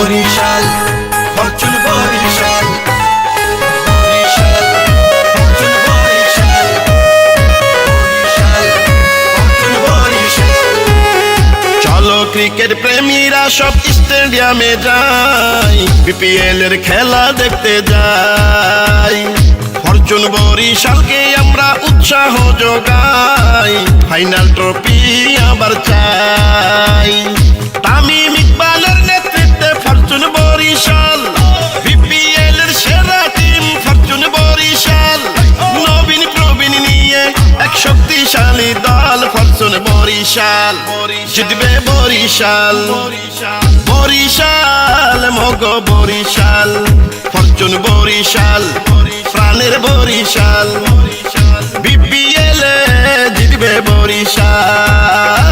Barishal, Fortune Barishal, Barishal, Fortune Barishal, Barishal, Fortune Barishal. চলো cricket প্রেমীরা সব স্টেডিয়ামে যাই, বিপিএল এর খেলা দেখতে যাই। ফরচুন বরিশালকে আমরা উৎসাহ যোগাই, ফাইনাল ট্রফি আবার চাই। তামিম ইকবালের নেতৃত্বে ফরচুন বরিশাল, বিপিএল এর সেরা টিম ফরচুন বরিশাল। নবীন প্রবীণ নিয়ে এক শক্তিশালী দল ফরচুন বরিশাল, জিতবে বরিশাল, বরিশাল মগো বরিশাল, ফরচুন বরিশাল, প্রাণের বরিশাল, বিপিএল এ জিতবে বরিশাল।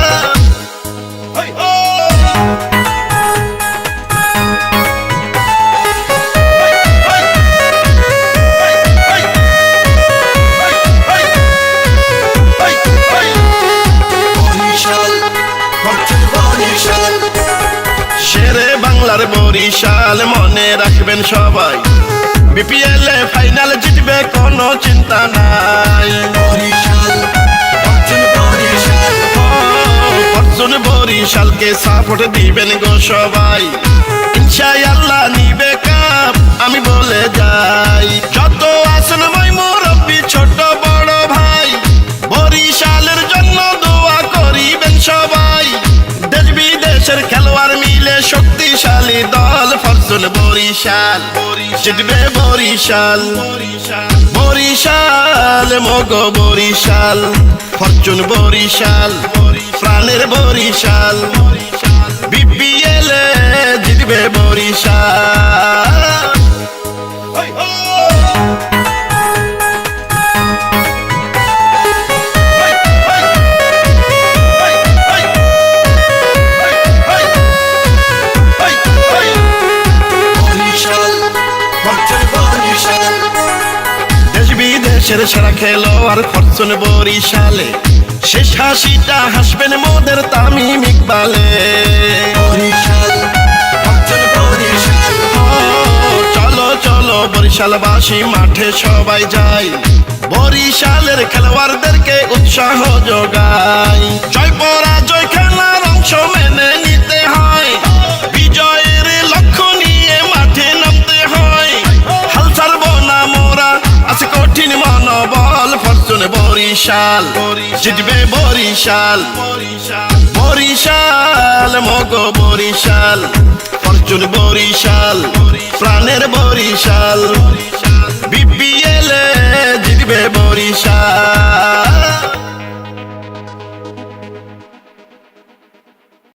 শেরে বাংলার বরিশাল মনে রাখবেন সবাই, বিপিএল এ ফাইনাল জিতবে কোনো চিন্তা নাই। ফরচুন বরিশালকে সাপোর্ট দিবেন গো সবাই, ইনশাআল্লাহ নিবে কাপ আমি বলে যাই। যত আসন ভাই মুরব্বি ছোট বড় ভাই, বরিশালের জন্য দোয়া করিবেন সবাই। দেশ বিদেশের খেলোয়াড় মিলে শক্তিশালী দল ফরচুন বরিশাল, জিতবে বরিশাল, বরিশাল মগো বরিশাল, ফরচুন বরিশাল, প্রাণের বরিশাল, বিপিএল এ জিতবে বরিশাল। দেশের সেরা খেলোয়াড় ফরচুন বরিশালে, শেষ হাসিটা হাসবেন মোদের তামিম ইকবালে। চলো চলো বরিশালবাসী মাঠে সবাই যাই, বরিশালের খেলোয়াড়দেরকে উৎসাহ যোগাই। জয় পরাজয় খেলার অংশ মেনে নিতে হয়, বিজয়ের লক্ষ্য নিয়ে মাঠে নামতে হয়। হাল ছাড়বো না মোরা, আছে কঠিন মনোবল ফরচুন বরিশাল, জিতবে বরিশাল, বরিশাল মগো বরিশাল, ফরচুন বরিশাল, প্রাণের বরিশাল, বিপিএল এ জিতবে বরিশাল।